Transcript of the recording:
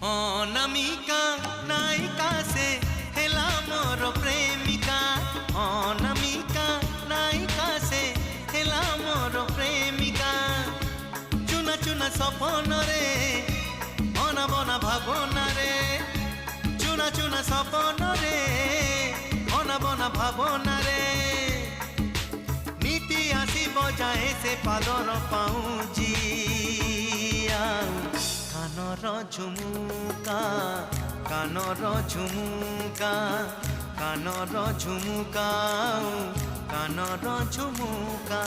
अनामिका नायिका से हेला मोर प्रेमिका। अनामिका नायिका से हेला मोर प्रेमिका। चुना चुना सपन रे अना बना भावना रे। चुना चुना सपन रे अना बना भावना रे। नीति आसी बजाए से पादर पाऊँजी कानर झुमुका कानर झुमुका कानर झुमुका कानर झुमुका।